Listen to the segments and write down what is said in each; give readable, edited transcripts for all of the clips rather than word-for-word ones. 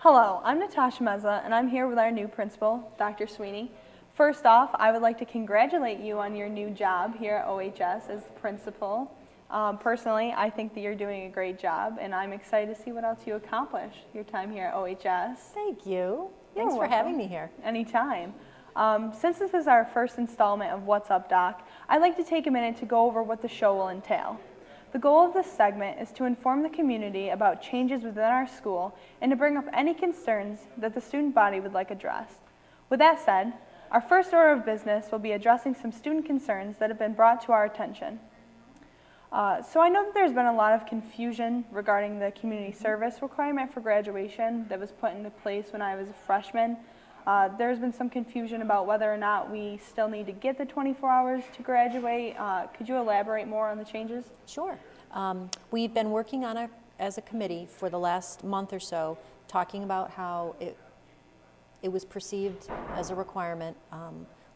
Hello, I'm Natasha Mezza, and I'm here with our new principal, Dr. Sweeney. First off, I would like to congratulate you on your new job here at OHS as principal. Personally, I think that you're doing a great job, and I'm excited to see what else you accomplish your time here at OHS. Thank you. Thanks for having me here. Anytime. Since this is our first installment of What's Up, Doc, I'd like to take a minute to go over what the show will entail. The goal of this segment is to inform the community about changes within our school and to bring up any concerns that the student body would like addressed. With that said, our first order of business will be addressing some student concerns that have been brought to our attention. So I know that there's been a lot of confusion regarding the community service requirement for graduation that was put into place when I was a freshman. There's been some confusion about whether or not we still need to get the 24 hours to graduate. Could you elaborate more on the changes? Sure. We've been working on it as a committee for the last month or so, talking about how it was perceived as a requirement.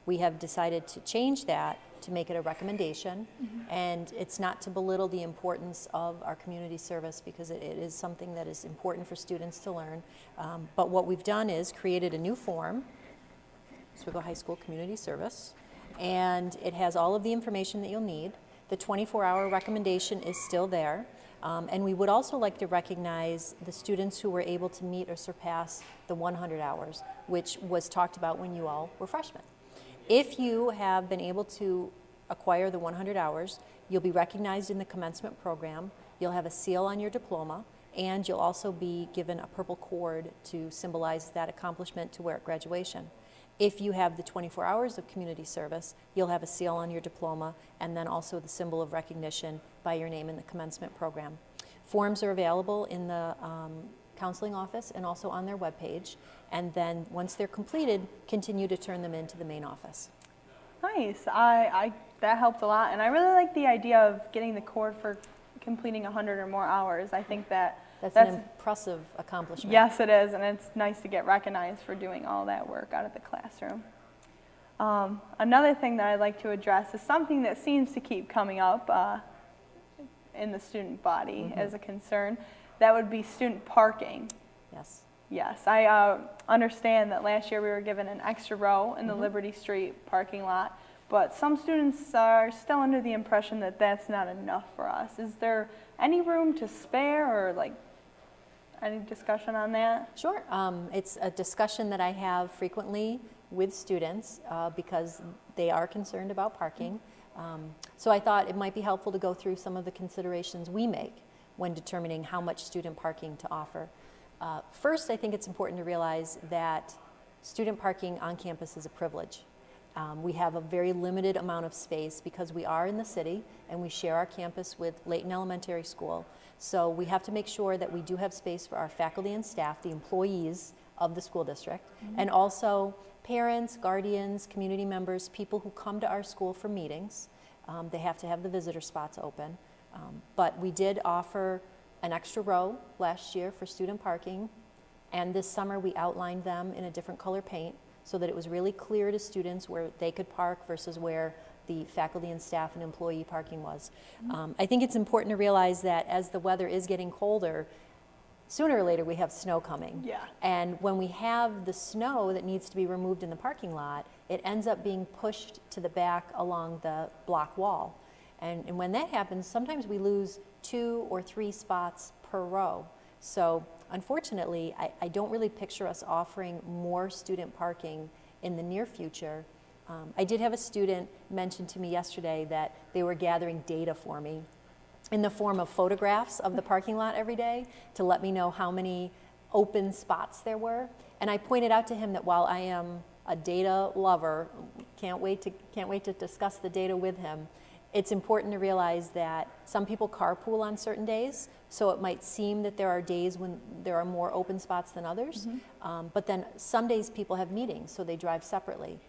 We have decided to change that to make it a recommendation, and it's not to belittle the importance of our community service because it is something that is important for students to learn. But what we've done is created a new form, Oswego High School Community Service, and it has all of the information that you'll need. The 24-hour recommendation is still there, and we would also like to recognize the students who were able to meet or surpass the 100 hours, which was talked about when you all were freshmen. If you have been able to acquire the 100 hours, you'll be recognized in the commencement program, you'll have a seal on your diploma, and you'll also be given a purple cord to symbolize that accomplishment to wear at graduation. If you have the 24 hours of community service, you'll have a seal on your diploma and then also the symbol of recognition by your name in the commencement program. Forms are available in the counseling office and also on their webpage, and then once they're completed, continue to turn them into the main office. Nice. That helped a lot, and I really like the idea of getting the cord for completing 100 or more hours. I think that's an impressive accomplishment. Yes, it is, and it's nice to get recognized for doing all that work out of the classroom. Another thing that I'd like to address is something that seems to keep coming up in the student body as a concern. That would be student parking. Yes. Yes, I understand that last year we were given an extra row in the Liberty Street parking lot, but some students are still under the impression that that's not enough for us. Is there any room to spare, or like any discussion on that? Sure. It's a discussion that I have frequently with students because they are concerned about parking. So I thought it might be helpful to go through some of the considerations we make when determining how much student parking to offer. First, I think it's important to realize that student parking on campus is a privilege. We have a very limited amount of space because we are in the city and we share our campus with Layton Elementary School. So we have to make sure that we do have space for our faculty and staff, the employees of the school district, and also parents, guardians, community members, people who come to our school for meetings. They have to have the visitor spots open. But we did offer an extra row last year for student parking, and this summer we outlined them in a different color paint so that it was really clear to students where they could park versus where the faculty and staff and employee parking was. I think it's important to realize that as the weather is getting colder, sooner or later we have snow coming. Yeah. And when we have the snow that needs to be removed in the parking lot, it ends up being pushed to the back along the block wall. And when that happens, sometimes we lose 2 or 3 spots per row. So unfortunately, I don't really picture us offering more student parking in the near future. I did have a student mention to me yesterday that they were gathering data for me in the form of photographs of the parking lot every day to let me know how many open spots there were. And I pointed out to him that while I am a data lover, can't wait to discuss the data with him, it's important to realize that some people carpool on certain days, so it might seem that there are days when there are more open spots than others, but then some days people have meetings, so they drive separately.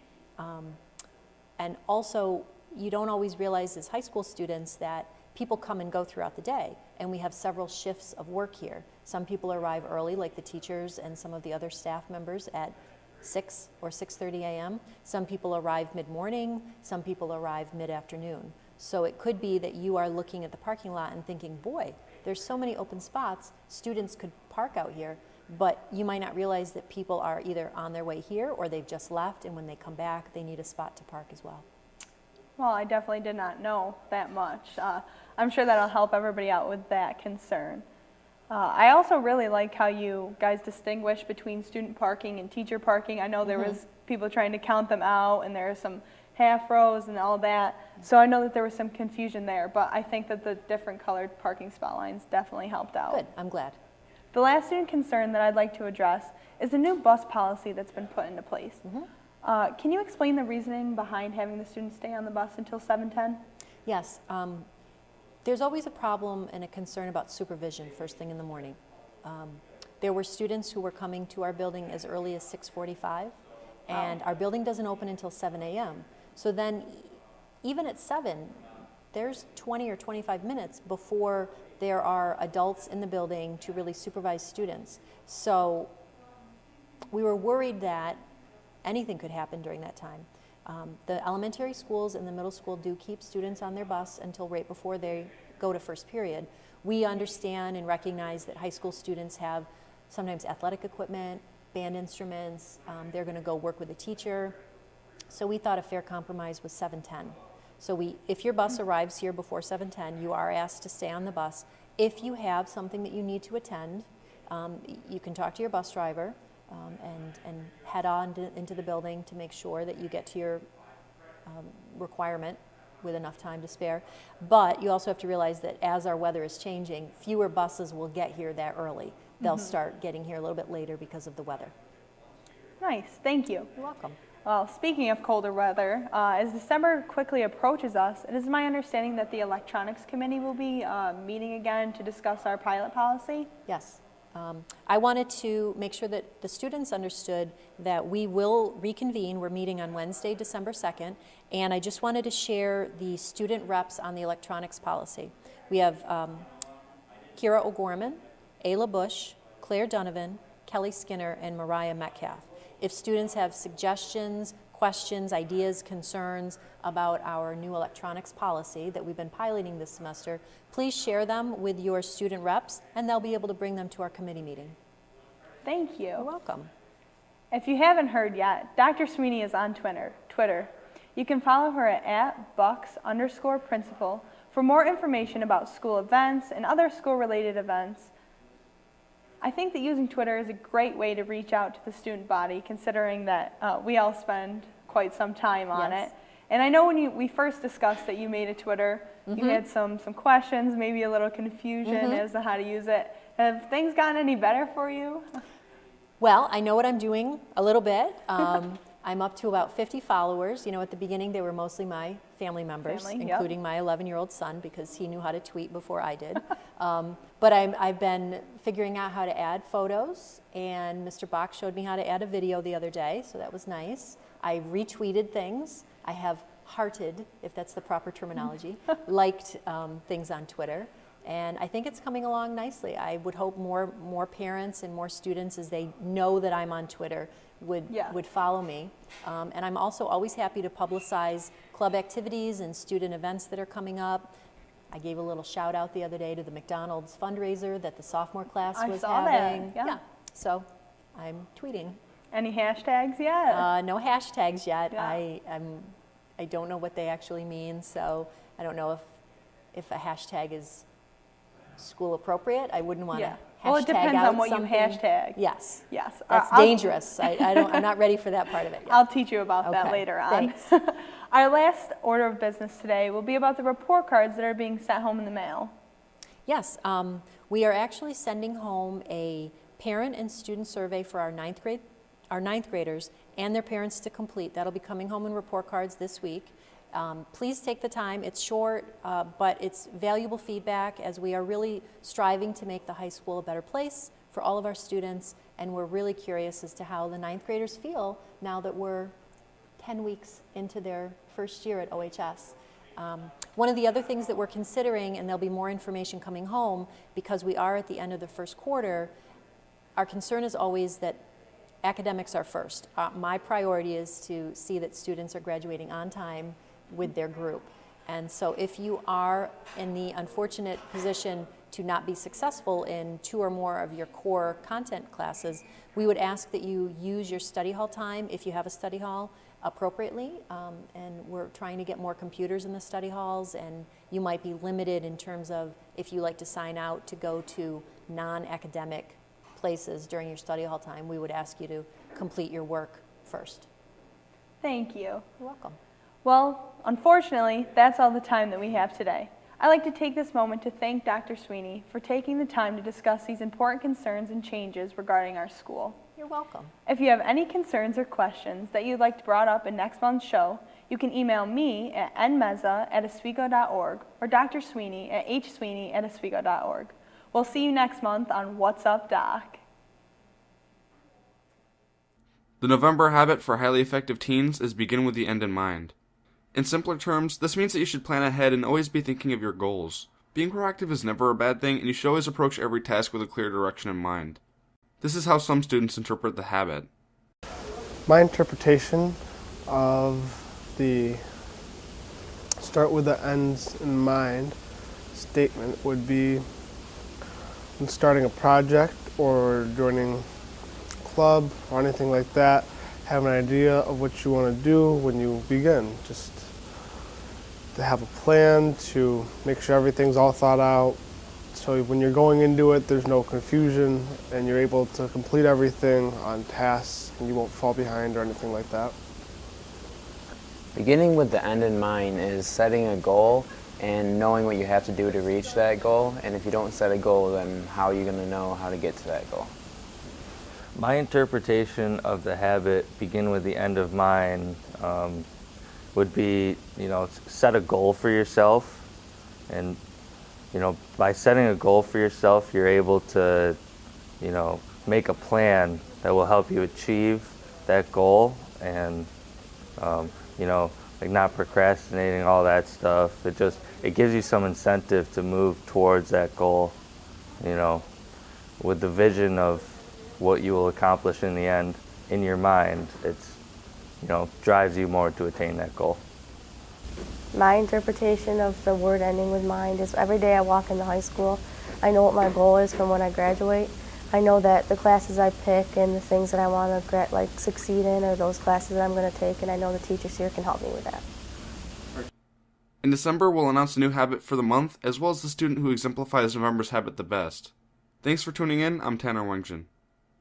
And also, you don't always realize as high school students that people come and go throughout the day, and we have several shifts of work here. Some people arrive early, like the teachers and some of the other staff members at 6 or 6:30 a.m. Some people arrive mid-morning, some people arrive mid-afternoon. So it could be that you are looking at the parking lot and thinking, boy, there's so many open spots, students could park out here. but you might not realize that people are either on their way here or they've just left, and when they come back, they need a spot to park as well. Well, I definitely did not know that much. I'm sure that'll help everybody out with that concern. I also really like how you guys distinguish between student parking and teacher parking. I know there was people trying to count them out, and there are some half rows and all that. So I know that there was some confusion there, but I think that the different colored parking spot lines definitely helped out. Good, I'm glad. The last student concern that I'd like to address is the new bus policy that's been put into place. Can you explain the reasoning behind having the students stay on the bus until 7:10? Yes, there's always a problem and a concern about supervision first thing in the morning. There were students who were coming to our building as early as 6:45, and our building doesn't open until 7 a.m. So then, even at 7, there's 20 or 25 minutes before there are adults in the building to really supervise students. So we were worried that anything could happen during that time. The elementary schools and the middle school do keep students on their bus until right before they go to first period. We understand and recognize that high school students have sometimes athletic equipment, band instruments, they're going to go work with a teacher. So we thought a fair compromise was 7:10. So if your bus arrives here before 7:10, you are asked to stay on the bus. If you have something that you need to attend, you can talk to your bus driver and head on into the building to make sure that you get to your requirement with enough time to spare. But you also have to realize that as our weather is changing, fewer buses will get here that early. They'll start getting here a little bit later because of the weather. Nice, thank you. You're welcome. Well, speaking of colder weather, as December quickly approaches us, it is my understanding that the Electronics Committee will be meeting again to discuss our pilot policy. Yes. I wanted to make sure that the students understood that we will reconvene. We're meeting on Wednesday, December 2nd, and I just wanted to share the student reps on the electronics policy. We have Kira O'Gorman, Ayla Bush, Claire Donovan, Kelly Skinner, and Mariah Metcalf. If students have suggestions, questions, ideas, concerns about our new electronics policy that we've been piloting this semester, please share them with your student reps, and they'll be able to bring them to our committee meeting. Thank you. You're welcome. If you haven't heard yet, Dr. Sweeney is on Twitter. You can follow her at @Bucks_principal for more information about school events and other school-related events. I think that using Twitter is a great way to reach out to the student body, considering that we all spend quite some time on it. And I know when we first discussed that you made a Twitter, you had some questions, maybe a little confusion as to how to use it. Have things gotten any better for you? Well, I know what I'm doing a little bit. I'm up to about 50 followers. You know, at the beginning, they were mostly my family members, including my 11-year-old son, because he knew how to tweet before I did. But I've been figuring out how to add photos, and Mr. Bach showed me how to add a video the other day, so that was nice. I retweeted things. I have hearted, if that's the proper terminology, liked things on Twitter. And I think it's coming along nicely. I would hope more parents and more students, as they know that I'm on Twitter, would follow me. And I'm also always happy to publicize club activities and student events that are coming up. I gave a little shout out the other day to the McDonald's fundraiser that the sophomore class was having. Yeah. So I'm tweeting. Any hashtags yet? No hashtags yet. Yeah. I don't know what they actually mean, so I don't know if a hashtag is school appropriate. I wouldn't want to hashtag well, it depends out on what something. you hashtag. Yes. Yes. That's dangerous. I'm not ready for that part of it yet. I'll teach you about that later on. Thanks. Our last order of business today will be about the report cards that are being sent home in the mail. Yes. We are actually sending home a parent and student survey for our ninth graders and their parents to complete. That'll be coming home in report cards this week. Please take the time. It's short, but it's valuable feedback, as we are really striving to make the high school a better place for all of our students, and we're really curious as to how the ninth graders feel now that we're 10 weeks into their first year at OHS. One of the other things that we're considering, and there'll be more information coming home because we are at the end of the first quarter, our concern is always that academics are first. My priority is to see that students are graduating on time with their group. And so if you are in the unfortunate position to not be successful in 2 or more of your core content classes, we would ask that you use your study hall time, if you have a study hall, appropriately. And we're trying to get more computers in the study halls, and you might be limited in terms of if you like to sign out to go to non-academic places during your study hall time, we would ask you to complete your work first. Thank you. You're welcome. Well, unfortunately, that's all the time that we have today. I'd like to take this moment to thank Dr. Sweeney for taking the time to discuss these important concerns and changes regarding our school. You're welcome. If you have any concerns or questions that you'd like brought up in next month's show, you can email me at nmezza@oswego.org or Dr. Sweeney at hsweeney@oswego.org. We'll see you next month on What's Up, Doc? The November habit for highly effective teens is begin with the end in mind. In simpler terms, this means that you should plan ahead and always be thinking of your goals. Being proactive is never a bad thing, and you should always approach every task with a clear direction in mind. This is how some students interpret the habit. My interpretation of the start with the ends in mind statement would be when starting a project or joining a club or anything like that, have an idea of what you want to do when you begin. Just to have a plan, to make sure everything's all thought out, so when you're going into it, there's no confusion and you're able to complete everything on tasks and you won't fall behind or anything like that. Beginning with the end in mind is setting a goal and knowing what you have to do to reach that goal. And if you don't set a goal, then how are you going to know how to get to that goal? My interpretation of the habit, begin with the end of mind, would be, set a goal for yourself. And, by setting a goal for yourself, you're able to, make a plan that will help you achieve that goal. And, like not procrastinating, all that stuff. It gives you some incentive to move towards that goal, with the vision of what you will accomplish in the end in your mind. It's, drives you more to attain that goal. My interpretation of the word ending with mind is every day I walk into high school, I know what my goal is from when I graduate. I know that the classes I pick and the things that I want to succeed in are those classes that I'm going to take, and I know the teachers here can help me with that. In December, we'll announce a new habit for the month, as well as the student who exemplifies November's habit the best. Thanks for tuning in. I'm Tanner Wengjen.